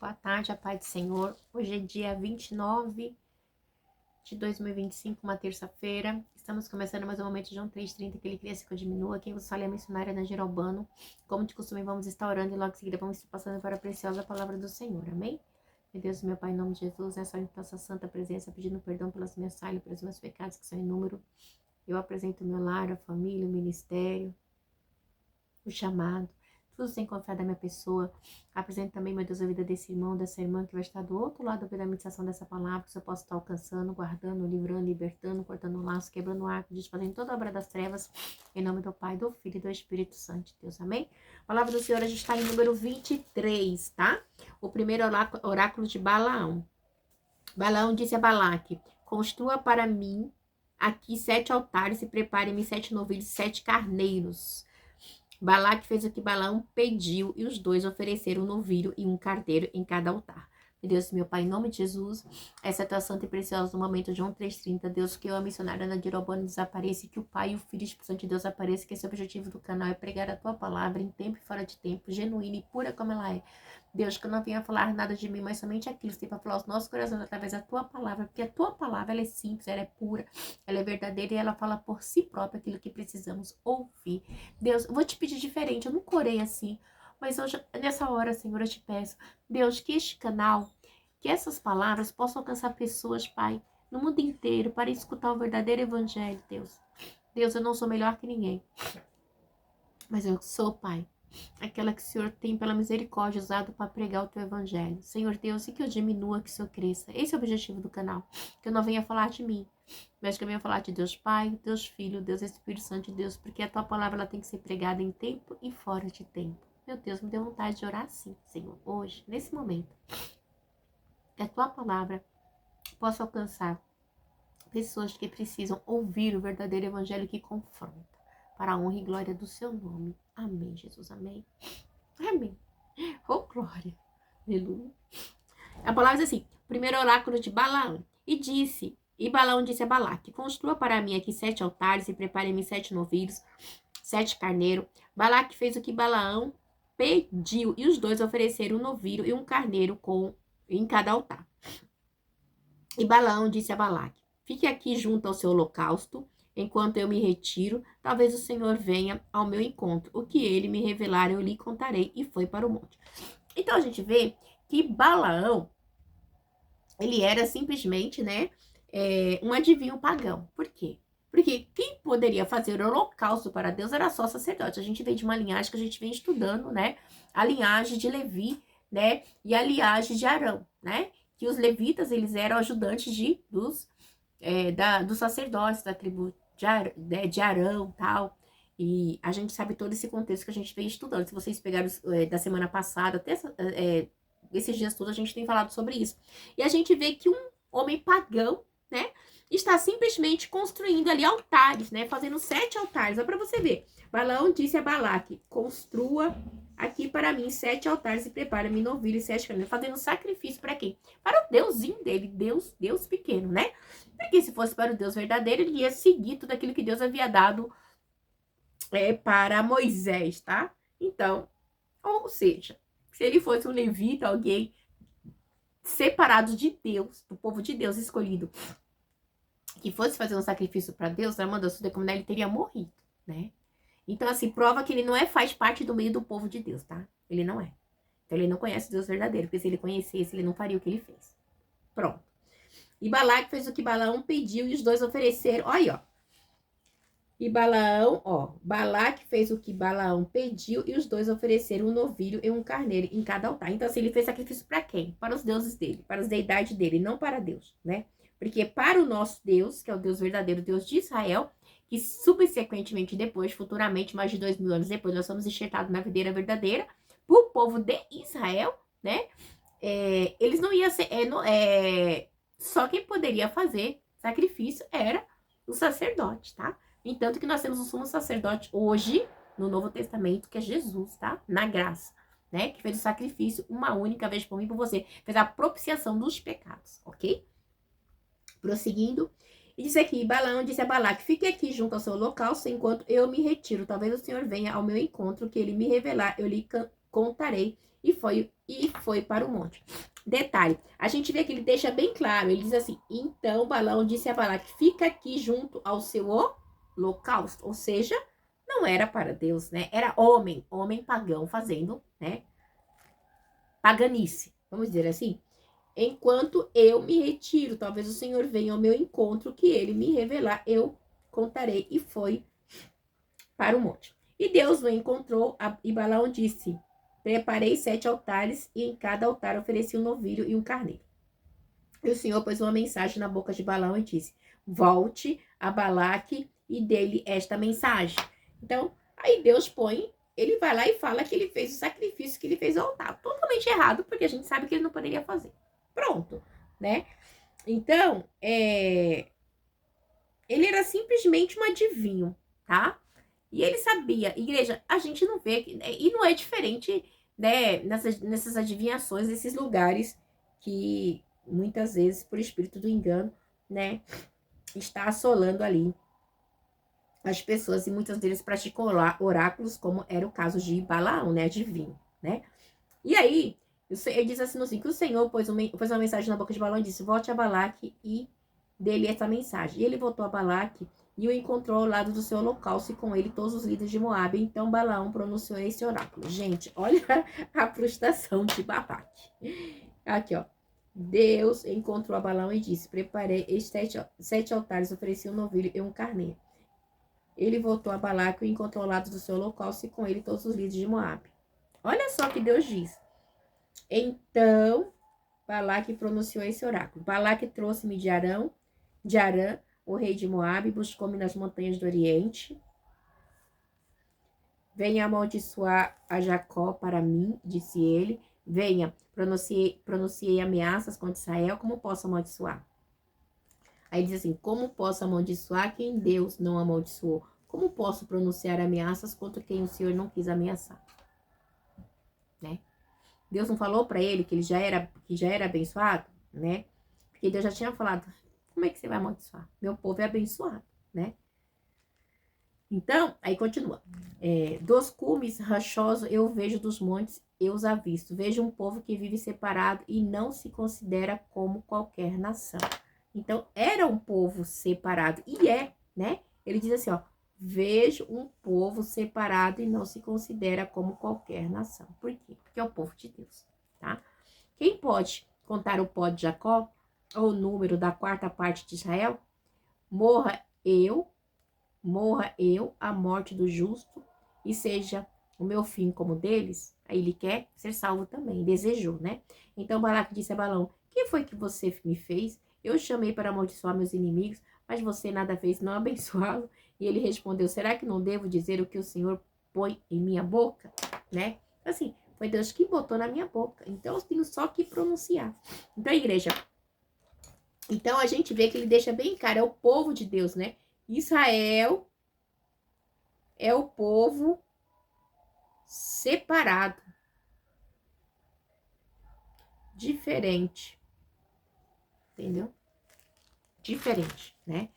Boa tarde, a paz do Senhor. Hoje é dia 29 de 2025, uma terça-feira. Estamos começando mais um momento de João 3:30, que ele cresça que eu diminua. Quem vos fala é a missionária Ana Geralbano. Como de costume, vamos estar orando e logo em seguida vamos estar passando para a preciosa palavra do Senhor. Amém? Meu Deus, meu Pai, em nome de Jesus, nessa hora em tua santa presença, pedindo perdão pelas minhas falhas, pelos meus pecados que são em número. Eu apresento o meu lar, a família, o ministério, o chamado, tudo sem confiar da minha pessoa. Apresento também, meu Deus, a vida desse irmão, dessa irmã que vai estar do outro lado da meditação dessa palavra, que eu possa estar alcançando, guardando, livrando, libertando, cortando o laço, quebrando o arco, desfazendo toda a obra das trevas, em nome do Pai, do Filho e do Espírito Santo de Deus. Amém? A palavra do Senhor, a gente está em número 23, tá? O primeiro oráculo de Balaão. Balaão disse a Balaque: construa para mim aqui 7 altares e prepare-me 7 novilhos e 7 carneiros. Balaque fez o que Balaão pediu e os dois ofereceram um novilho e um carneiro em cada altar. Meu Deus, meu Pai, em nome de Jesus, essa é a tua santa e preciosa no momento de João 3:30. Deus, que eu, a missionária Ana Dirobano, desapareça, que o Pai e o Filho e o Espírito Santo de Deus apareça, que esse é o objetivo do canal, é pregar a tua palavra em tempo e fora de tempo, genuína e pura como ela é. Deus, que eu não venha falar nada de mim, mas somente aquilo que tem para falar aos nossos corações através da tua palavra, porque a tua palavra ela é simples, ela é pura, ela é verdadeira e ela fala por si própria aquilo que precisamos ouvir. Deus, eu vou te pedir diferente, eu nunca orei assim, mas hoje, nessa hora, Senhor, eu te peço, Deus, que este canal, que essas palavras possam alcançar pessoas, Pai, no mundo inteiro, para escutar o verdadeiro evangelho, Deus. Deus, eu não sou melhor que ninguém, mas eu sou, Pai, aquela que o Senhor tem pela misericórdia usado para pregar o teu evangelho. Senhor Deus, e que eu diminua, que o Senhor cresça. Esse é o objetivo do canal, que eu não venha falar de mim, mas que eu venha falar de Deus Pai, Deus Filho, Deus Espírito Santo de Deus, porque a tua palavra ela tem que ser pregada em tempo e fora de tempo. Meu Deus, me deu vontade de orar assim, Senhor, hoje, nesse momento. Que a tua palavra possa alcançar pessoas que precisam ouvir o verdadeiro evangelho que confronta, para a honra e glória do seu nome. Amém, Jesus, amém. Amém. Oh, glória. Aleluia. A palavra diz assim, primeiro oráculo de Balaão. E Balaão disse a Balaque: construa para mim aqui 7 altares e prepare-me 7 novilhos, 7 carneiros. Balaque fez o que Balaão pediu, e os dois ofereceram um novilho e um carneiro em cada altar. E Balaão disse a Balaque: fique aqui junto ao seu holocausto, enquanto eu me retiro, talvez o Senhor venha ao meu encontro. O que ele me revelar, eu lhe contarei. E foi para o monte. Então a gente vê que Balaão, ele era simplesmente, né, um adivinho pagão. Por quê? Porque quem poderia fazer o holocausto para Deus era só sacerdote. A gente vem de uma linhagem que a gente vem estudando, né, a linhagem de Levi, né, e a linhagem de Arão, né, que os levitas, eles eram ajudantes dos sacerdotes da tribo de Arão, tal. E a gente sabe todo esse contexto que a gente vem estudando. Se vocês pegaram da semana passada, até esses dias todos, a gente tem falado sobre isso. E a gente vê que um homem pagão, né, está simplesmente construindo ali altares, né, fazendo 7 altares. Olha para você ver. Balaão disse a Balaque: construa aqui para mim 7 altares e prepara-me novilho e 7 carneiros. Fazendo sacrifício para quem? Para o deusinho dele, Deus pequeno, né? Porque se fosse para o Deus verdadeiro, ele ia seguir tudo aquilo que Deus havia dado para Moisés, tá? Então, ou seja, se ele fosse um levita, alguém separado de Deus, do povo de Deus escolhido, que fosse fazer um sacrifício para Deus, ele teria morrido, né? Então, assim, prova que ele não faz parte do meio do povo de Deus, tá? Ele não é. Então, ele não conhece Deus verdadeiro, porque se ele conhecesse, ele não faria o que ele fez. Pronto. E Balaque fez o que Balaão pediu e os dois ofereceram. Olha aí, ó. E Balaque fez o que Balaão pediu e os dois ofereceram um novilho e um carneiro em cada altar. Então, assim, ele fez sacrifício para quem? Para os deuses dele, para as deidades dele, não para Deus, né? Porque para o nosso Deus, que é o Deus verdadeiro, Deus de Israel, que subsequentemente depois, futuramente, mais de 2000 anos depois, nós somos enxertados na videira verdadeira, para o povo de Israel, né? Eles não iam ser... só quem poderia fazer sacrifício era o sacerdote, tá? Entanto que nós temos o sumo sacerdote hoje, no Novo Testamento, que é Jesus, tá? Na graça, né? Que fez o sacrifício uma única vez por mim e por você. Fez a propiciação dos pecados, ok? Prosseguindo. E diz aqui, Balaão disse a Balaque: fique aqui junto ao seu holocausto enquanto eu me retiro. Talvez o Senhor venha ao meu encontro, que ele me revelar, eu lhe contarei. E foi para o monte. Detalhe, a gente vê que ele deixa bem claro, ele diz assim, então Balaão disse a Balaque, fica aqui junto ao seu holocausto, ou seja, não era para Deus, né? Era homem pagão fazendo, né? Paganice, vamos dizer assim. Enquanto eu me retiro, talvez o Senhor venha ao meu encontro, que ele me revelar, eu contarei. E foi para o monte. E Deus o encontrou, e Balaão disse, preparei 7 altares, e em cada altar ofereci um novilho e um carneiro. E o Senhor pôs uma mensagem na boca de Balaão e disse, volte a Balaque e dê-lhe esta mensagem. Então, aí Deus põe, ele vai lá e fala que ele fez o sacrifício, que ele fez o altar. Totalmente errado, porque a gente sabe que ele não poderia fazer. Pronto, né? Então, ele era simplesmente um adivinho, tá? E ele sabia, igreja, a gente não vê, e não é diferente, né, nessas adivinhações, nesses lugares que muitas vezes, por espírito do engano, né, está assolando ali as pessoas, e muitas deles praticam oráculos, como era o caso de Balaão, né, adivinho, né? E aí, ele diz assim no 5, que o Senhor pôs uma mensagem na boca de Balaão e disse, volte a Balaque e dê-lhe essa mensagem. E ele voltou a Balaque e o encontrou ao lado do seu holocausto e com ele todos os líderes de Moabe. Então Balaão pronunciou esse oráculo. Gente, olha a frustração de Balaque. Aqui, ó. Deus encontrou a Balaão e disse, preparei estes 7 altares, ofereci um novilho e um carneiro. Ele voltou a Balaque e o encontrou ao lado do seu holocausto e com ele todos os líderes de Moabe. Olha só o que Deus diz. Então, Balaque pronunciou esse oráculo. Balaque trouxe-me de Arã, o rei de Moabe, buscou-me nas montanhas do Oriente. Venha amaldiçoar a Jacó para mim, disse ele. Venha, pronunciei ameaças contra Israel, como posso amaldiçoar? Aí diz assim, como posso amaldiçoar quem Deus não amaldiçoou? Como posso pronunciar ameaças contra quem o Senhor não quis ameaçar? Né? Deus não falou para ele que ele já era abençoado, né? Porque Deus já tinha falado, como é que você vai amaldiçoar? Meu povo é abençoado, né? Então, aí continua. Dos cumes rochosos eu vejo dos montes, eu os avisto. Vejo um povo que vive separado e não se considera como qualquer nação. Então, era um povo separado. E né? Ele diz assim, ó. Vejo um povo separado e não se considera como qualquer nação. Por quê? Porque é o povo de Deus, tá? Quem pode contar o pó de Jacó, ou o número da 4ª parte de Israel? Morra eu, a morte do justo, e seja o meu fim como deles. Aí ele quer ser salvo também, desejou, né? Então Balaque disse a Balaão, que foi que você me fez? Eu chamei para amaldiçoar meus inimigos, mas você nada fez, não abençoá-lo. E ele respondeu, será que não devo dizer o que o Senhor põe em minha boca? Né? Assim, foi Deus que botou na minha boca. Então eu tenho só que pronunciar. Então, igreja, então a gente vê que ele deixa bem claro, é o povo de Deus, né? Israel é o povo separado, diferente, entendeu? Diferente, né?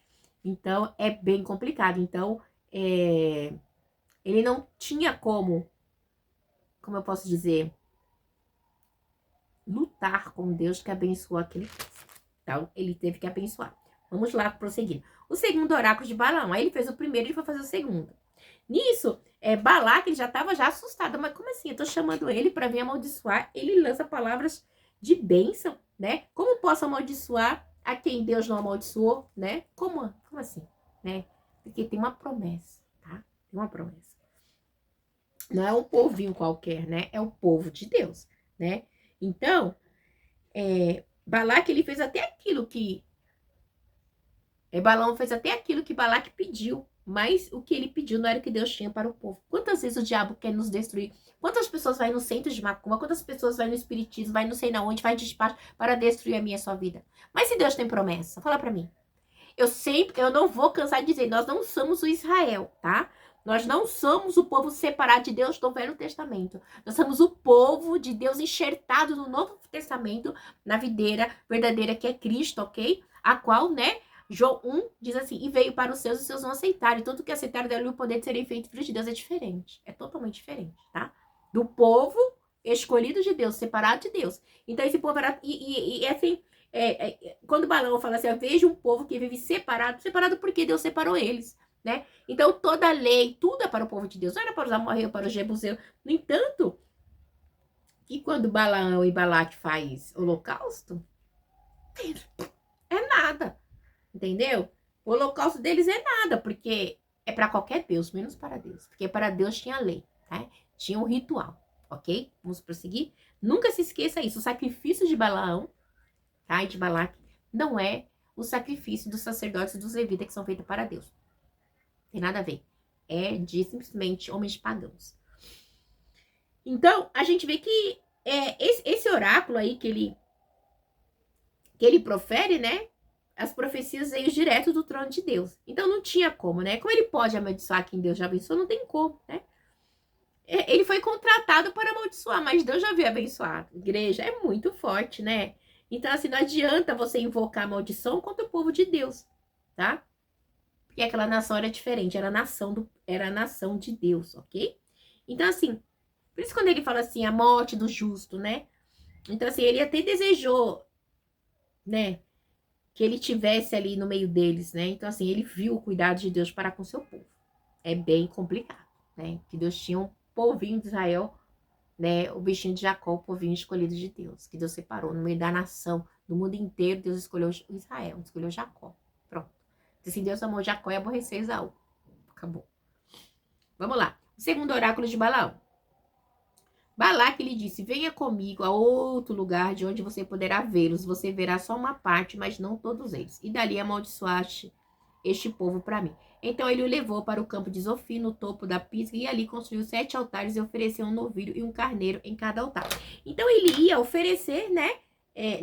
Então, é bem complicado. Então, ele não tinha como eu posso dizer, lutar com Deus que abençoou aquele povo. Então, ele teve que abençoar. Vamos lá, prosseguindo. O segundo oráculo de Balaão. Aí ele fez o primeiro e ele foi fazer o segundo. Nisso, Balaque, ele já estava assustado. Mas como assim? Eu tô chamando ele para vir amaldiçoar. Ele lança palavras de bênção, né? Como posso amaldiçoar a quem Deus não amaldiçoou, né? Como assim, né? Porque tem uma promessa, tá? Tem uma promessa. Não é um povinho qualquer, né? É o povo de Deus, né? Então, Balaque, ele fez até aquilo que... Balaão fez até aquilo que Balaque pediu. Mas o que ele pediu não era o que Deus tinha para o povo. Quantas vezes o diabo quer nos destruir? Quantas pessoas vai no centro de macumba? Quantas pessoas vai no espiritismo? Vai não sei na onde? Vai de despacho para destruir a minha e a sua vida? Mas se Deus tem promessa, fala para mim. Eu não vou cansar de dizer, nós não somos o Israel, tá? Nós não somos o povo separado de Deus do Velho Testamento. Nós somos o povo de Deus enxertado no Novo Testamento, na videira verdadeira que é Cristo, ok? A qual, né, João 1 diz assim, e veio para os seus não aceitaram. E tudo que aceitaram deram-lhe o poder de serem feitos filhos de Deus. É diferente, é totalmente diferente, tá? do povo escolhido de Deus, separado de Deus. Então esse povo era, assim, quando Balaão fala assim, veja um povo que vive separado porque Deus separou eles, né? Então toda a lei, tudo é para o povo de Deus, não era para os amorreus, para os jebuseus. No entanto, que quando Balaão e Balaque faz holocausto, é nada, entendeu? O holocausto deles é nada, porque é para qualquer Deus, menos para Deus. Porque para Deus tinha lei, tá? Tinha um ritual, ok? Vamos prosseguir. Nunca se esqueça isso. O sacrifício de Balaão, tá? E de Balaque, não é o sacrifício dos sacerdotes e dos levitas que são feitos para Deus. Tem nada a ver. É de simplesmente homens pagãos. Então, a gente vê que esse oráculo aí que ele profere, né? As profecias veio direto do trono de Deus. Então não tinha como, né? Como ele pode amaldiçoar quem Deus já abençoou? Não tem como, né? Ele foi contratado para amaldiçoar, mas Deus já havia abençoado. Igreja é muito forte, né? Então, assim, não adianta você invocar a maldição contra o povo de Deus, tá? Porque aquela nação era diferente, era a nação de Deus, ok? Então, assim, por isso quando ele fala assim, a morte do justo, né? Então, assim, ele até desejou, né? Que ele tivesse ali no meio deles, né? Então, assim, ele viu o cuidado de Deus para com seu povo. É bem complicado, né? Que Deus tinha um povinho de Israel, né? O bichinho de Jacó, o povinho escolhido de Deus, que Deus separou no meio da nação, do mundo inteiro. Deus escolheu Israel, escolheu Jacó. Pronto. Assim, Deus amou Jacó e aborreceu Esaú. Acabou. Vamos lá. O segundo oráculo de Balaão. Balaque lhe disse, venha comigo a outro lugar de onde você poderá vê-los. Você verá só uma parte, mas não todos eles. E dali amaldiçoaste este povo para mim. Então ele o levou para o campo de Zofi, no topo da pisga, e ali construiu 7 altares e ofereceu um novilho e um carneiro em cada altar. Então ele ia oferecer, né?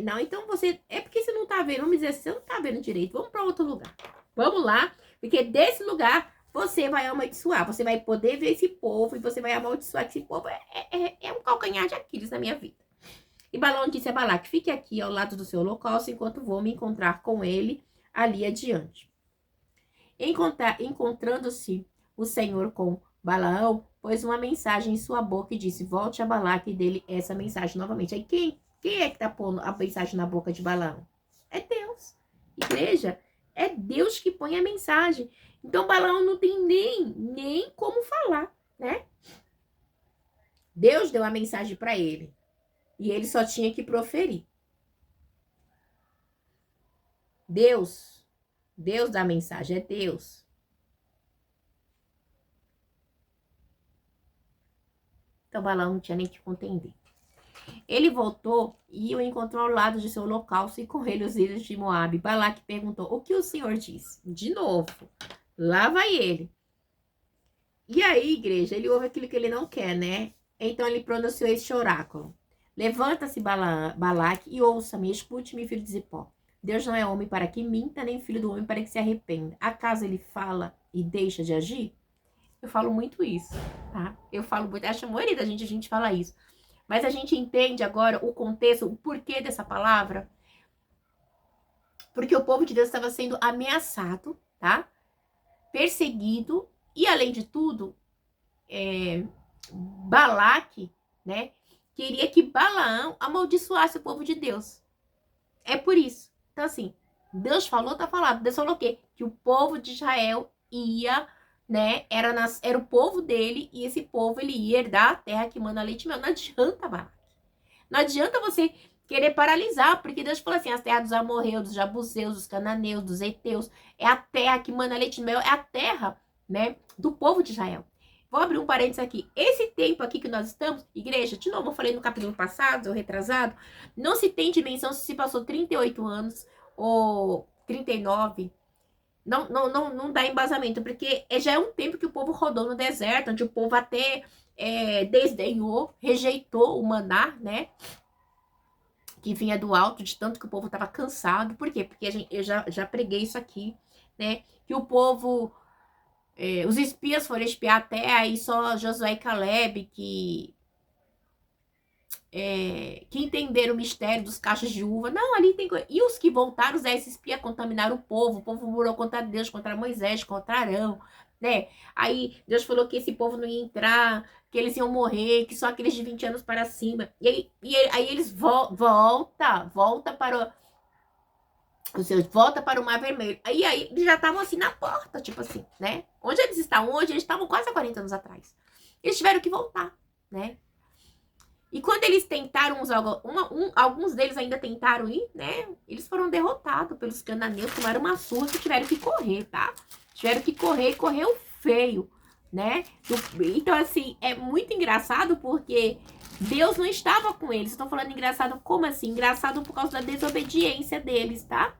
Não, então você... É porque você não tá vendo, vamos dizer assim, você não tá vendo direito. Vamos para outro lugar. Vamos lá, porque desse lugar você vai amaldiçoar. Você vai poder ver esse povo e você vai amaldiçoar esse povo. É um calcanhar de Aquiles na minha vida. E Balaão disse a Balaque, fique aqui ao lado do seu holocausto enquanto vou me encontrar com ele ali adiante. Encontrando-se o Senhor com Balaão, pôs uma mensagem em sua boca e disse, volte a Balaque e dele essa mensagem novamente. Aí quem é que tá pondo a mensagem na boca de Balaão? É Deus. Igreja, é Deus que põe a mensagem. Então Balaão não tem nem como falar, né? Deus deu a mensagem para ele. E ele só tinha que proferir. Deus dá a mensagem, é Deus. Então Balaão não tinha nem que contender. Ele voltou e o encontrou ao lado de seu holocausto e com ele os líderes de Moabe. Balaque perguntou, o que o Senhor diz? De novo, lá vai ele. E aí, igreja, ele ouve aquilo que ele não quer, né? Então ele pronunciou este oráculo. Levanta-se, Balaque, e ouça-me, escute-me, filho de Zipó. Deus não é homem para que minta, nem filho do homem para que se arrependa. Acaso ele fala e deixa de agir? Eu falo muito isso, tá? Eu falo muito, acho que a maioria da gente, a gente fala isso. Mas a gente entende agora o contexto, o porquê dessa palavra. Porque o povo de Deus estava sendo ameaçado, tá? Perseguido. E, além de tudo, Balaque, né? Queria que Balaão amaldiçoasse o povo de Deus. É por isso. Então, assim, Deus falou, tá falado. Deus falou o quê? Que o povo de Israel ia, né? Era o povo dele, e esse povo, ele ia herdar a terra que manda leite e mel. Não adianta, Balaque. Não adianta você querer paralisar, porque Deus falou assim, as terras dos amorreus, dos jabuseus, dos cananeus, dos heteus, é a terra que manda leite e mel, é a terra, né, do povo de Israel. Vou abrir um parênteses aqui. Esse tempo aqui que nós estamos, igreja, de novo, eu falei no capítulo passado, ou retrasado, não se tem dimensão se se passou 38 anos ou 39. Não dá embasamento, porque já é um tempo que o povo rodou no deserto, onde o povo até desdenhou, rejeitou o maná, né? Que vinha do alto, de tanto que o povo estava cansado. Por quê? Porque eu já preguei isso aqui, né? Que o povo... os espias foram espiar até aí só Josué e Caleb que entenderam o mistério dos cachos de uva. Não, ali tem coisa. E os que voltaram, esses espias contaminaram o povo murou contra Deus, contra Moisés, contra Arão, né? Aí Deus falou que esse povo não ia entrar que eles iam morrer, que só aqueles de 20 anos para cima. Aí eles volta para volta para o Mar Vermelho. Aí eles já estavam assim na porta, tipo assim, né? Onde eles estavam hoje, eles estavam quase há 40 anos atrás. Eles tiveram que voltar, né? E quando eles tentaram, alguns deles ainda tentaram ir, né? Eles foram derrotados pelos cananeus, tomaram uma surra que tiveram que correr, tá? Tiveram que correr e correu feio, né? Então, assim, é muito engraçado porque Deus não estava com eles. Estou falando engraçado como assim? Engraçado por causa da desobediência deles, tá?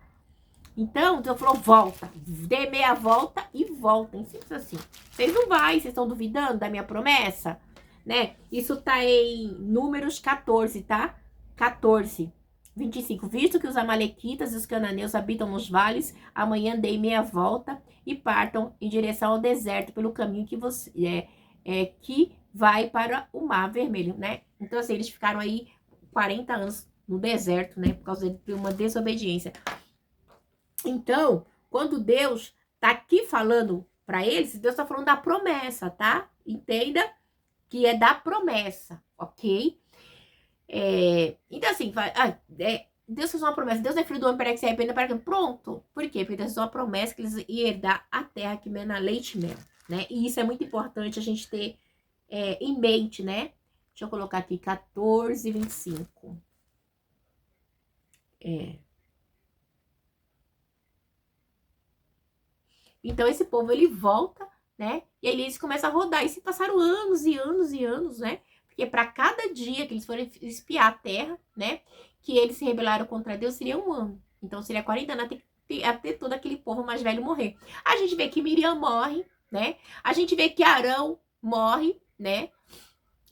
Então, Deus falou, volta. Dê meia volta e voltem. Simples assim. Vocês não vão, vocês estão duvidando da minha promessa? Né? Isso tá em Números 14, tá? 14, 25. Visto que os amalequitas e os cananeus habitam nos vales, amanhã dei meia volta e partam em direção ao deserto pelo caminho que que vai para o Mar Vermelho, né? Então, assim, eles ficaram aí 40 anos no deserto, né? Por causa de uma desobediência. Então, quando Deus tá aqui falando para eles, Deus tá falando da promessa, tá? Entenda que é da promessa, ok? Então, assim, Deus fez uma promessa. Deus é filho do homem para que se arrependa para que... Pronto. Por quê? Porque Deus fez uma promessa que eles iam herdar a terra que mana leite e mel, né? E isso é muito importante a gente ter em mente, né? Deixa eu colocar aqui 14, 25. Então, esse povo, ele volta, né? E aí eles começam a rodar. E se passaram anos e anos e anos, né? Porque para cada dia que eles foram espiar a terra, né? Que eles se rebelaram contra Deus, seria um ano. Então, seria 40 anos até todo aquele povo mais velho morrer. A gente vê que Miriam morre, né? A gente vê que Arão morre, né?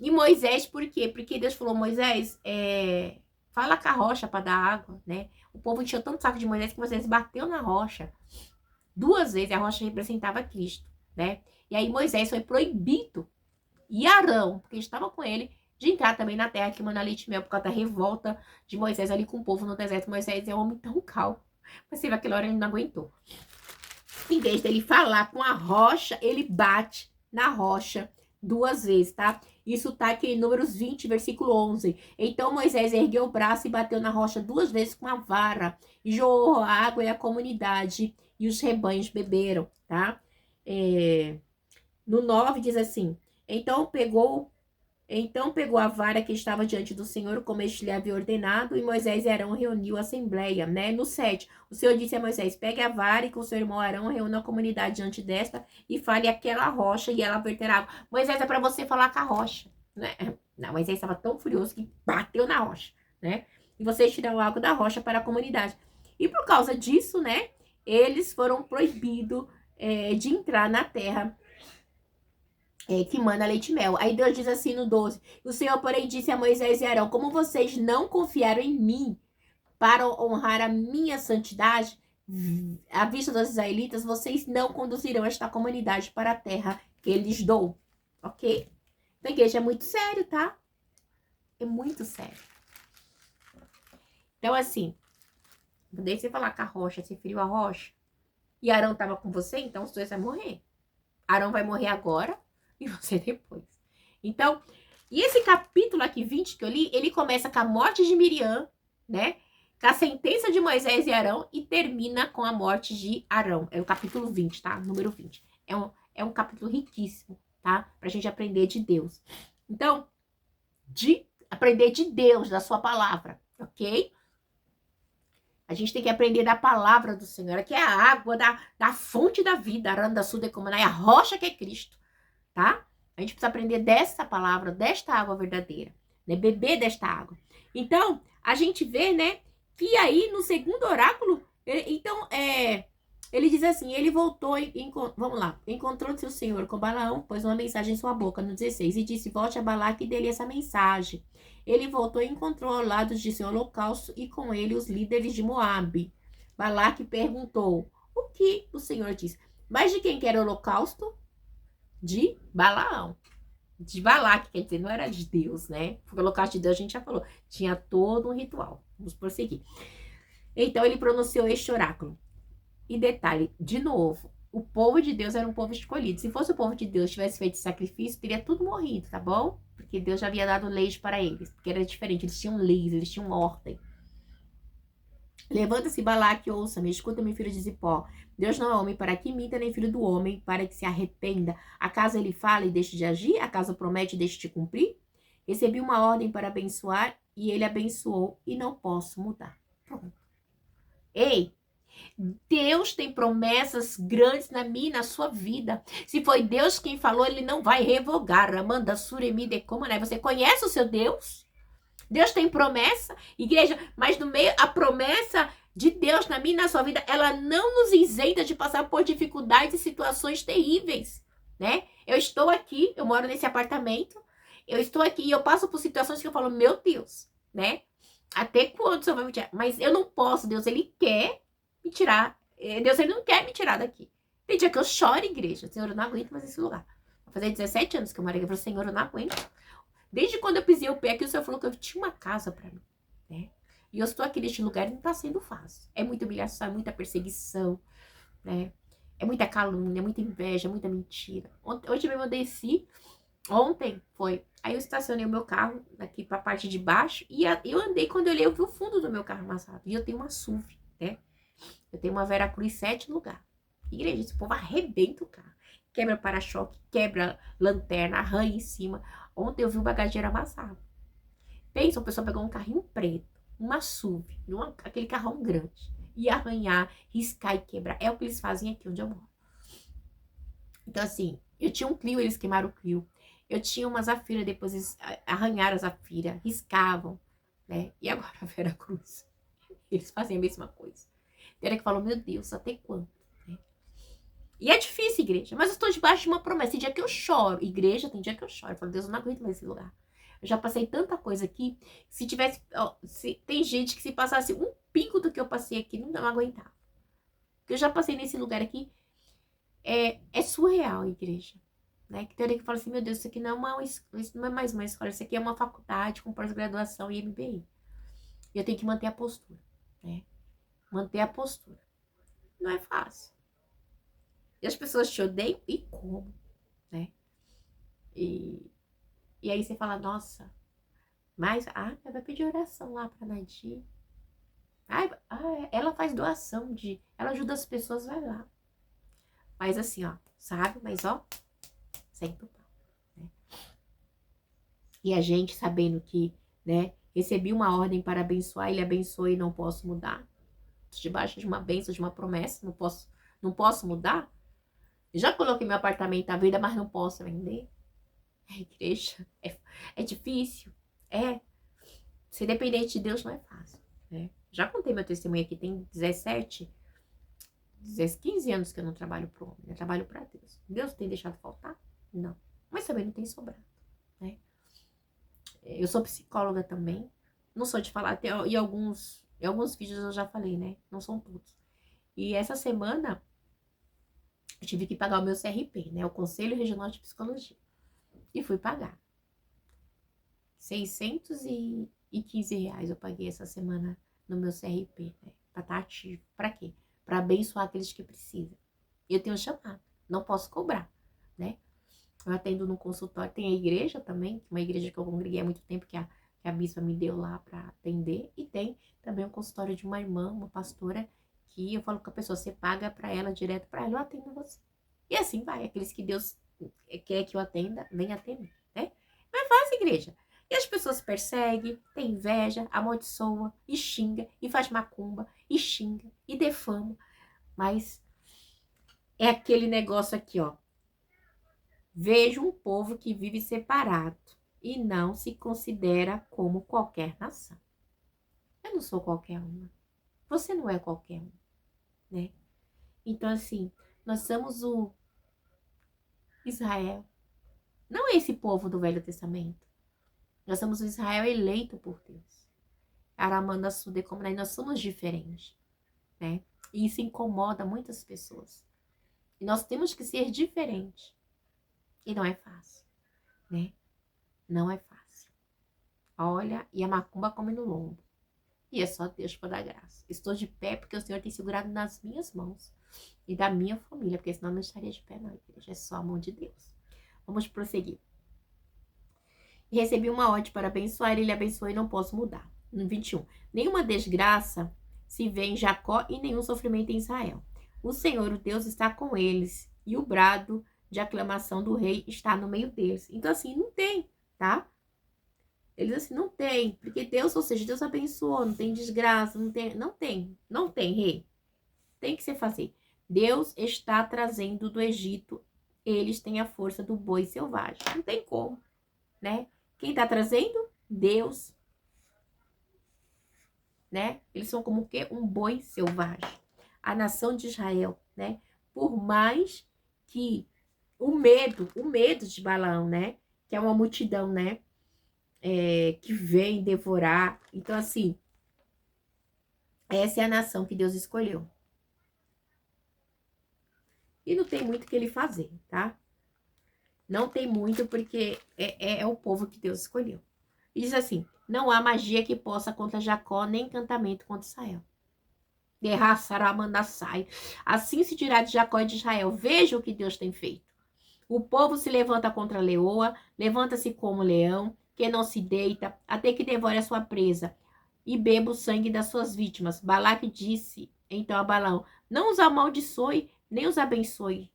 E Moisés, por quê? Porque Deus falou, Moisés, fala com a rocha para dar água, né? O povo encheu tanto saco de Moisés que Moisés bateu na rocha. 2 vezes a rocha representava Cristo, né? E aí Moisés foi proibido, e Arão, porque estava com ele, de entrar também na terra que mana leite e mel, por causa da revolta de Moisés ali com o povo no deserto. Moisés é um homem tão calmo, mas naquela hora ele não aguentou. Em vez dele falar com a rocha, ele bate na rocha 2 vezes, tá? Isso tá aqui em Números 20, versículo 11. Então Moisés ergueu o braço e bateu na rocha 2 vezes com a vara, e jorrou a água e a comunidade e os rebanhos beberam, tá? No 9 diz assim, então pegou a vara que estava diante do Senhor, como este lhe havia ordenado, e Moisés e Arão reuniu a assembleia, né? No 7, o Senhor disse a Moisés, pegue a vara e com seu irmão Arão reúna a comunidade diante desta e fale aquela rocha e ela verterá água. Moisés, é para você falar com a rocha, né? Não, Moisés estava tão furioso que bateu na rocha, né? E vocês tiram água da rocha para a comunidade. E por causa disso, né? Eles foram proibidos de entrar na terra que mana leite e mel. Aí Deus diz assim no 12, o Senhor, porém, disse a Moisés e Arão, como vocês não confiaram em mim para honrar a minha santidade, à vista dos israelitas, vocês não conduzirão esta comunidade para a terra que eles dou, ok? Então, igreja, é muito sério, tá? É muito sério. Então, assim, daí você falar que a rocha, você feriu a rocha, e Arão estava com você, então os dois vão morrer. Arão vai morrer agora, e você depois. Então, e esse capítulo aqui, 20, que eu li, ele começa com a morte de Miriam, né? Com a sentença de Moisés e Arão e termina com a morte de Arão. É o capítulo 20, tá? Número 20. É um capítulo riquíssimo, tá? Pra gente aprender de Deus. Então, aprender de Deus, da sua palavra, ok? A gente tem que aprender da palavra do Senhor, que é a água da fonte da vida, Aranda Sudecomanai, a rocha que é Cristo. Tá? A gente precisa aprender dessa palavra, desta água verdadeira, né? Beber desta água. Então, a gente vê, né, que aí no segundo oráculo, ele diz assim, ele voltou, vamos lá, encontrou-se o Senhor com Balaão, pôs uma mensagem em sua boca, no 16, e disse, volte a Balaque e dê-lhe essa mensagem. Ele voltou e encontrou ao lado de seu holocausto e com ele os líderes de Moabe. Balaque perguntou, o que o Senhor disse? Mas de quem que era o holocausto? De Balaão. De Balaque, quer dizer, não era de Deus, né? Porque o holocausto de Deus, a gente já falou, tinha todo um ritual. Vamos prosseguir. Então, ele pronunciou este oráculo. E detalhe, de novo, o povo de Deus era um povo escolhido. Se fosse o povo de Deus tivesse feito sacrifício, teria tudo morrido, tá bom? Porque Deus já havia dado leis para eles. Porque era diferente, eles tinham leis, eles tinham ordem. Levanta-se, Balaque, ouça-me, escuta-me, filho de Zipó. Deus não é homem para que minta, nem filho do homem para que se arrependa. Acaso ele fala e deixe de agir? Acaso promete e deixe de cumprir? Recebi uma ordem para abençoar e ele abençoou e não posso mudar. Pronto. Ei, Deus tem promessas grandes na minha e na sua vida. Se foi Deus quem falou, ele não vai revogar. Amanda Suremi de Comané. Você conhece o seu Deus? Deus tem promessa, igreja, mas no meio, a promessa de Deus na minha e na sua vida, ela não nos isenta de passar por dificuldades e situações terríveis, né? Eu estou aqui, eu moro nesse apartamento, eu estou aqui e eu passo por situações que eu falo, meu Deus, né? Até quando o Senhor vai me tirar? Mas eu não posso, Deus, ele quer me tirar. Deus, ele não quer me tirar daqui. Tem dia que eu choro, igreja. Senhor, eu não aguento mais esse lugar. Vai fazer 17 anos que eu moro aqui. Eu falo, Senhor, eu não aguento. Desde quando eu pisei o pé aqui, o Senhor falou que eu tinha uma casa pra mim, né? E eu estou aqui neste lugar e não tá sendo fácil. É muita humilhação, é muita perseguição, né? É muita calúnia, muita inveja, muita mentira. Hoje mesmo eu desci, ontem foi. Aí eu estacionei o meu carro aqui pra parte de baixo e eu andei, quando eu olhei, eu vi o fundo do meu carro amassado. E eu tenho uma SUV, né? Eu tenho uma Veracruz 7 no lugar. Igreja, esse povo arrebenta o carro. Quebra para-choque, quebra lanterna, arranha em cima. Ontem eu vi o bagageiro amassado. Pensa, uma pessoa pegou um carrinho preto, uma SUV, aquele carrão grande, e arranhar, riscar e quebrar. É o que eles fazem aqui onde eu moro. Então, assim, eu tinha um Clio, eles queimaram o Clio. Eu tinha uma Zafira, depois eles arranharam a Zafira, riscavam, né? E agora a Vera Cruz. Eles fazem a mesma coisa. Tem hora que falou, meu Deus, até quando? Né? E é difícil, igreja, mas eu estou debaixo de uma promessa. Tem dia que eu choro. Igreja, tem dia que eu choro. Eu falo, Deus, eu não aguento mais esse lugar. Eu já passei tanta coisa aqui. Se tivesse. Ó, tem gente que se passasse um pingo do que eu passei aqui, não aguentava. Porque eu já passei nesse lugar aqui. É surreal, igreja. Né? Que tem hora que fala assim, meu Deus, isso aqui isso não é mais uma escola, isso aqui é uma faculdade com pós-graduação e MBA. E eu tenho que manter a postura. Né? Manter a postura. Não é fácil. E as pessoas te odeiam e como, né? E aí você fala, nossa, mas vai pedir oração lá pra Nadir. Ela faz doação ela ajuda as pessoas, vai lá. Mas assim, ó, sabe? Mas ó, senta o pau, né? E a gente sabendo que, né, recebi uma ordem para abençoar, ele abençoa e não posso mudar. Debaixo de uma bênção, de uma promessa, não posso mudar. Eu já coloquei meu apartamento à venda, mas não posso vender. Igreja, é difícil. Ser dependente de Deus não é fácil, né? Já contei meu testemunho aqui, tem 15 anos que eu não trabalho pro homem, eu trabalho para Deus. Deus tem deixado faltar? Não. Mas também não tem sobrado, né? Eu sou psicóloga também. Não sou de falar, em alguns vídeos eu já falei, né? Não são todos. E essa semana eu tive que pagar o meu CRP, né? O Conselho Regional de Psicologia. E fui pagar. R$ 615 eu paguei essa semana no meu CRP, né? Pra estar ativo. Pra quê? Pra abençoar aqueles que precisam. Eu tenho chamado. Não posso cobrar, né? Eu atendo no consultório. Tem a igreja também, uma igreja que eu congreguei há muito tempo, que a bispa me deu lá pra atender. E tem também o consultório de uma irmã, uma pastora, que eu falo com a pessoa, você paga pra ela, direto pra ela, eu atendo você. E assim vai. Aqueles que Deus quer que eu atenda, vem atender, né? Mas faz, igreja. E as pessoas perseguem, tem inveja, amaldiçoa, e xinga, e faz macumba, e xinga, e defama. Mas é aquele negócio aqui, ó. Vejo um povo que vive separado e não se considera como qualquer nação. Eu não sou qualquer uma. Você não é qualquer um, né? Então, assim, nós somos o Israel. Não é esse povo do Velho Testamento. Nós somos o Israel eleito por Deus. Aramanda Sude, como nós somos diferentes, né? E isso incomoda muitas pessoas. E nós temos que ser diferentes. E não é fácil, né? Não é fácil. Olha, e a macumba come no lombo. E é só Deus para dar graça. Estou de pé porque o Senhor tem segurado nas minhas mãos. e da minha família, porque senão não estaria de pé, não, igreja. É só a mão de Deus. Vamos prosseguir. E recebi uma ordem para abençoar, ele abençoou e não posso mudar. No 21. Nenhuma desgraça se vê em Jacó e nenhum sofrimento em Israel. O Senhor, o Deus, está com eles e o brado de aclamação do rei está no meio deles. Então, assim, não tem, tá? Eles assim, não tem, porque Deus, ou seja, Deus abençoou, não tem desgraça, não tem, rei. Tem que se fazer. Deus está trazendo do Egito, eles têm a força do boi selvagem. Não tem como, né? Quem está trazendo? Deus, né? Eles são como o quê? Um boi selvagem. A nação de Israel, né? Por mais que o medo de Balaão, né? Que é uma multidão, né? Que vem devorar. Então, assim, essa é a nação que Deus escolheu. E não tem muito o que ele fazer, tá? Não tem muito, porque é o povo que Deus escolheu. E diz assim, não há magia que possa contra Jacó, nem encantamento contra Israel. Guerra Saramandassai. Assim se dirá de Jacó e de Israel, veja o que Deus tem feito. O povo se levanta contra a leoa, levanta-se como leão, que não se deita, até que devore a sua presa, e beba o sangue das suas vítimas. Balaque disse então a Balaão, não os amaldiçoe, nem os abençoe.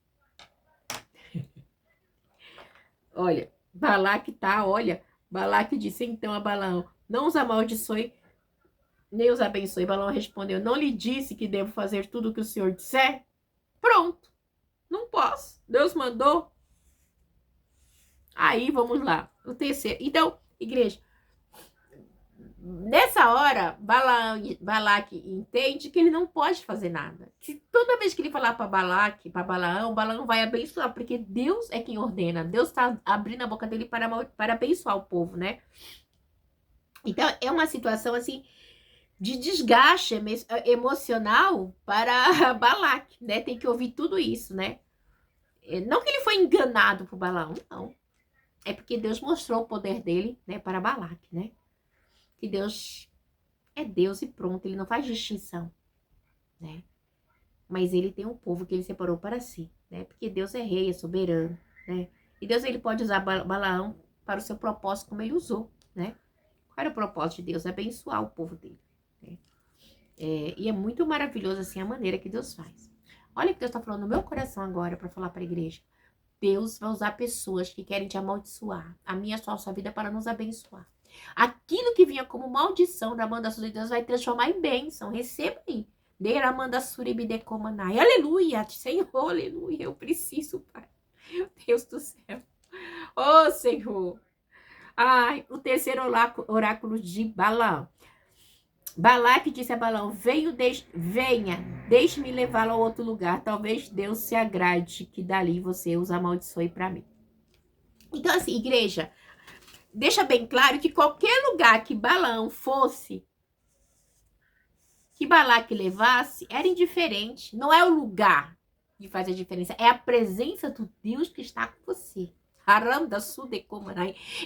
Olha, Balaque disse então a Balaão, não os amaldiçoe, nem os abençoe. Balaão respondeu, não lhe disse que devo fazer tudo o que o Senhor disser? Pronto, não posso, Deus mandou. Aí, vamos lá, o terceiro. Então, igreja, nessa hora, Balaque entende que ele não pode fazer nada. Que toda vez que ele falar para Balaão vai abençoar, porque Deus é quem ordena. Deus está abrindo a boca dele para abençoar o povo, né? Então, é uma situação, assim, de desgaste emocional para Balaque, né? Tem que ouvir tudo isso, né? Não que ele foi enganado por Balaão, não. É porque Deus mostrou o poder dele, né, para Balaque, né? Que Deus é Deus e pronto, ele não faz distinção, né? Mas ele tem um povo que ele separou para si, né? Porque Deus é rei, é soberano, né? E Deus, ele pode usar Balaão para o seu propósito como ele usou, né? Qual era o propósito de Deus? Abençoar o povo dele, né? E é muito maravilhoso, assim, a maneira que Deus faz. Olha o que Deus está falando no meu coração agora para falar para a igreja. Deus vai usar pessoas que querem te amaldiçoar, a minha, a sua vida, para nos abençoar. Aquilo que vinha como maldição da banda de Deus vai transformar em bênção. Receba aí. Aleluia, Senhor, aleluia. Eu preciso, Pai. Meu Deus do céu. Oh, Senhor. Ai, o terceiro oráculo de Balaão. Balaque disse a Balaão, venha, deixe-me levá-lo a outro lugar. Talvez Deus se agrade que dali você os amaldiçoe para mim. Então, assim, igreja, deixa bem claro que qualquer lugar que Balaão fosse, que Balaque levasse, era indiferente. Não é o lugar que faz a diferença, é a presença do Deus que está com você.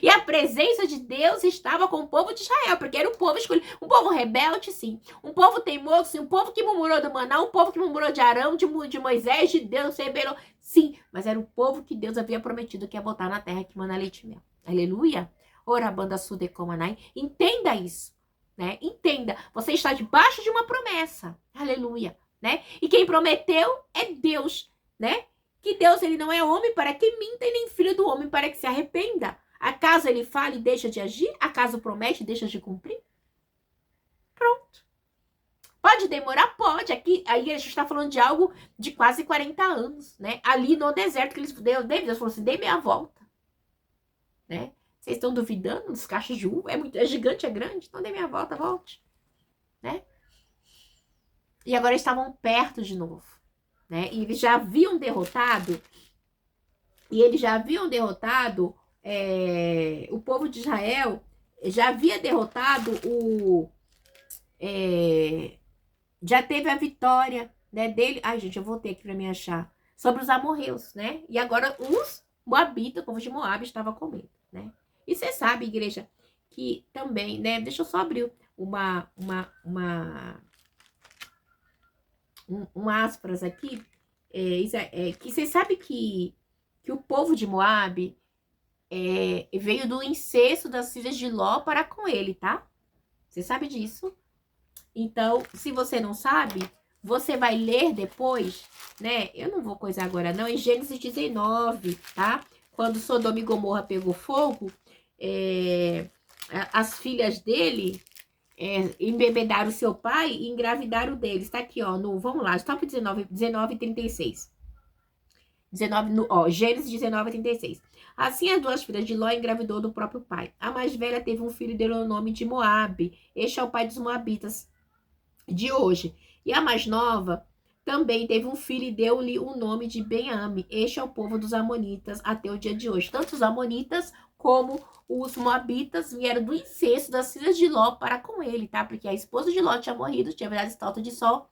E a presença de Deus estava com o povo de Israel, porque era o povo escolhido, um povo rebelde, sim, um povo teimoso, sim, um povo que murmurou do maná, um povo que murmurou de Arão, de Moisés, de Deus, rebelou, sim, mas era o povo que Deus havia prometido que ia botar na terra que mana leite e mel. Aleluia. Orabanda sudecomanai. Entenda isso, né? Entenda, você está debaixo de uma promessa. Aleluia, né? E quem prometeu é Deus, né? Que Deus, ele não é homem para que minta e nem filho do homem para que se arrependa. Acaso ele fala e deixa de agir? Acaso promete e deixa de cumprir? Pronto. Pode demorar? Pode. Aqui a igreja está falando de algo de quase 40 anos, né? Ali no deserto que Deus falou assim, dê meia volta, né? Vocês estão duvidando dos cachos de uva? É gigante, é grande? Então dê meia volta, volte, né? E agora estavam perto de novo, né? E eles já haviam derrotado o povo de Israel, já havia derrotado já teve a vitória, né, dele. Ai, gente, eu voltei aqui para me achar. Sobre os amorreus, né? E agora os moabitas, o povo de Moab, estava com medo, né? E você sabe, igreja, que também, né? Deixa eu só abrir um aspas aqui, que você sabe que o povo de Moabe veio do incesto das filhas de Ló para com ele, tá? Você sabe disso? Então, se você não sabe, você vai ler depois, né? Eu não vou coisar agora, não. Em Gênesis 19, tá? Quando Sodoma e Gomorra pegou fogo, as filhas dele embebedaram seu pai e engravidaram deles. Tá aqui, ó. Vamos lá, stop 19, 19 e 36. 19, Gênesis 19 e 36. Assim, as duas filhas de Ló engravidou do próprio pai. A mais velha teve um filho e deu o nome de Moabe. Este é o pai dos moabitas de hoje. E a mais nova também teve um filho e deu-lhe o nome de Ben-Ami. Este é o povo dos amonitas até o dia de hoje. Tanto os amonitas como os moabitas vieram do incesto das filhas de Ló para com ele, tá? Porque a esposa de Ló tinha morrido, tinha virado estátua de sal.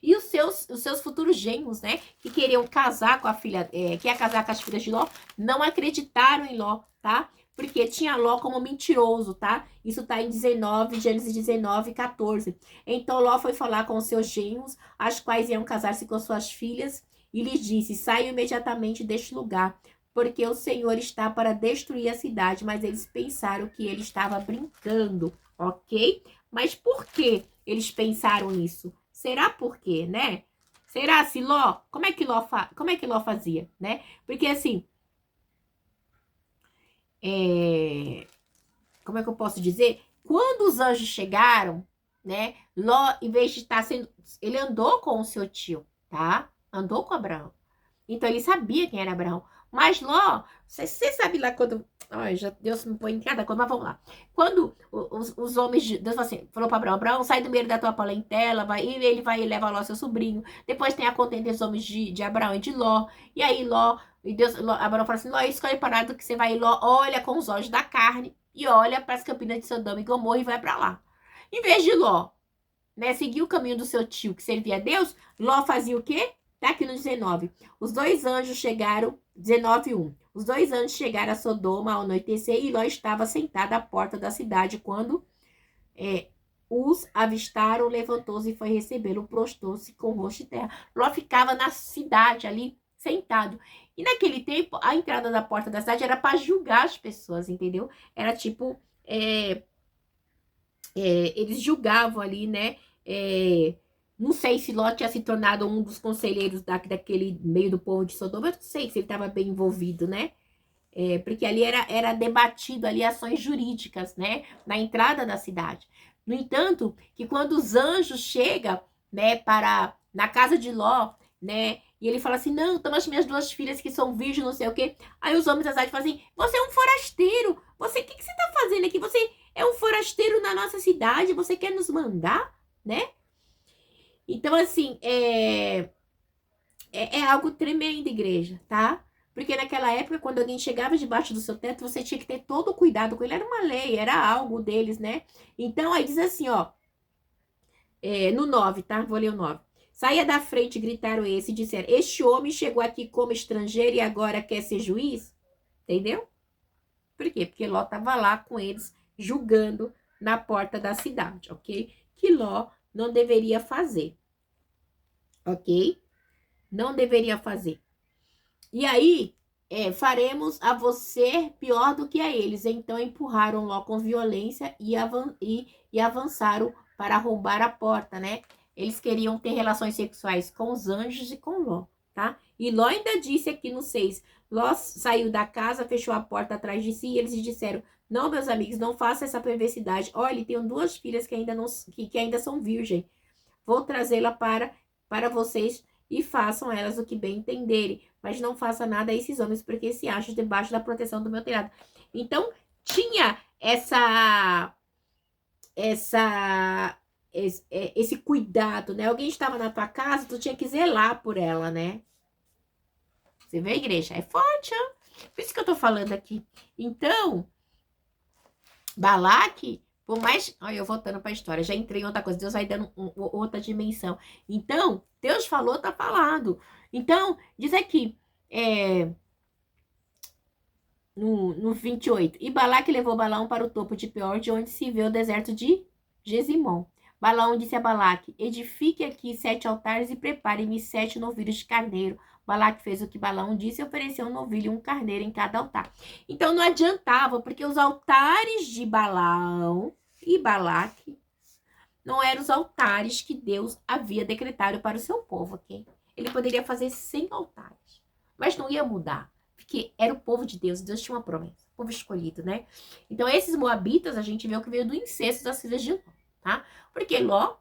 E os seus futuros genros, né? Que queriam casar com a filha, que ia casar com as filhas de Ló, não acreditaram em Ló, tá? Porque tinha Ló como mentiroso, tá? Isso tá em Gênesis 19, 14. Então Ló foi falar com os seus genros, as quais iam casar-se com suas filhas, e lhes disse: saiam imediatamente deste lugar, porque o Senhor está para destruir a cidade. Mas eles pensaram que ele estava brincando, ok? Mas por que eles pensaram isso? Será por quê, né? Será se Ló, como é que Ló fazia, né? Porque assim, como é que eu posso dizer? Quando os anjos chegaram, né? Ló, em vez de estar sendo, ele andou com o seu tio, tá? Andou com Abraão. Então ele sabia quem era Abraão. Mas Ló, você sabe lá quando. Ai, já Deus me põe em cada coisa, mas vamos lá. Quando os homens de Deus falou para Abraão: Abraão, sai do meio da tua parentela, e ele vai e leva Ló, seu sobrinho. Depois tem a contenda dos homens de Abraão e de Ló. E aí Ló, Abraão fala assim: Ló, escolhe parado que você vai, Ló, olha com os olhos da carne e olha para as campinas de Sodoma e Gomorra e vai para lá. Em vez de Ló, né, seguir o caminho do seu tio que servia a Deus, Ló fazia o quê? Tá aqui no 19. Os dois anjos chegaram, 19:1. Os dois anjos chegaram a Sodoma ao anoitecer e Ló estava sentado à porta da cidade quando os avistaram, levantou-se e foi recebê-lo, prostou-se com o rosto em terra. Ló ficava na cidade ali, sentado. E naquele tempo, a entrada da porta da cidade era para julgar as pessoas, entendeu? Era tipo, eles julgavam ali, né? Não sei se Ló tinha se tornado um dos conselheiros daquele meio do povo de Sodoma. Eu não sei se ele estava bem envolvido, né? Porque ali era debatido ali ações jurídicas, né? Na entrada da cidade. No entanto, que quando os anjos chegam, né, na casa de Ló, né? E ele fala assim: não, toma as minhas duas filhas que são virgens, não sei o quê. Aí os homens da cidade falam assim: você é um forasteiro. O que você tá fazendo aqui? Você é um forasteiro na nossa cidade. Você quer nos mandar, né? Então, assim, é algo tremendo, igreja, tá? Porque naquela época, quando alguém chegava debaixo do seu teto, você tinha que ter todo o cuidado com ele. Era uma lei, era algo deles, né? Então, aí diz assim, ó. No 9, tá? Vou ler o 9. Saia da frente, gritaram esse e disseram: este homem chegou aqui como estrangeiro e agora quer ser juiz? Entendeu? Por quê? Porque Ló estava lá com eles, julgando na porta da cidade, ok? Que Ló não deveria fazer, ok? Não deveria fazer. E aí, faremos a você pior do que a eles. Então empurraram Ló com violência e avançaram para roubar a porta, né? Eles queriam ter relações sexuais com os anjos e com Ló, tá? E Ló ainda disse aqui no 6, Ló saiu da casa, fechou a porta atrás de si e eles disseram: não, meus amigos, não faça essa perversidade. Olha, tenho duas filhas que ainda, não, que ainda são virgens. Vou trazê-la para vocês e façam elas o que bem entenderem. Mas não faça nada a esses homens, porque se acham debaixo da proteção do meu telhado. Então, tinha esse cuidado, né? Alguém estava na tua casa, tu tinha que zelar por ela, né? Você vê, igreja? É forte, hein? Por isso que eu tô falando aqui. Então, Balaque, por mais... Olha, eu voltando para a história, já entrei em outra coisa. Deus vai dando outra dimensão. Então, Deus falou, tá falado. Então, diz aqui, no 28. E Balaque levou Balaão para o topo de Peor, de onde se vê o deserto de Gesimon. Balaão disse a Balaque: edifique aqui 7 altares e prepare-me 7 novilhos de carneiro. Balaque fez o que Balaão disse e ofereceu um novilho e um carneiro em cada altar. Então não adiantava, porque os altares de Balaão e Balaque não eram os altares que Deus havia decretado para o seu povo, ok? Ele poderia fazer 100 altares, mas não ia mudar, porque era o povo de Deus. Deus tinha uma promessa, o povo escolhido, né? Então esses moabitas, a gente vê o que veio do incesto das filhas de Ló, tá? Porque Ló,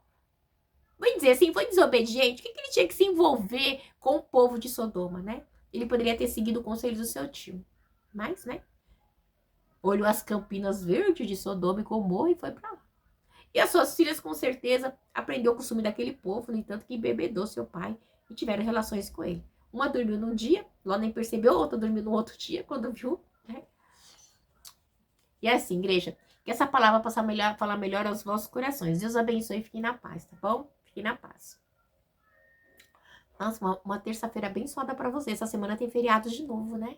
vou dizer assim, foi desobediente. O que ele tinha que se envolver com o povo de Sodoma, né? Ele poderia ter seguido o conselho do seu tio, mas, né? Olhou as campinas verdes de Sodoma e Gomorra e foi pra lá. E as suas filhas, com certeza, aprendeu o costume daquele povo, no entanto, que embebedou seu pai e tiveram relações com ele. Uma dormiu num dia, Ló nem percebeu, a outra dormiu no outro dia, quando viu, né? E é assim, igreja, que essa palavra possa falar melhor aos vossos corações. Deus abençoe e fiquem na paz, tá bom? Fiquem na paz. Nossa, uma terça-feira abençoada pra você. Essa semana tem feriados de novo, né?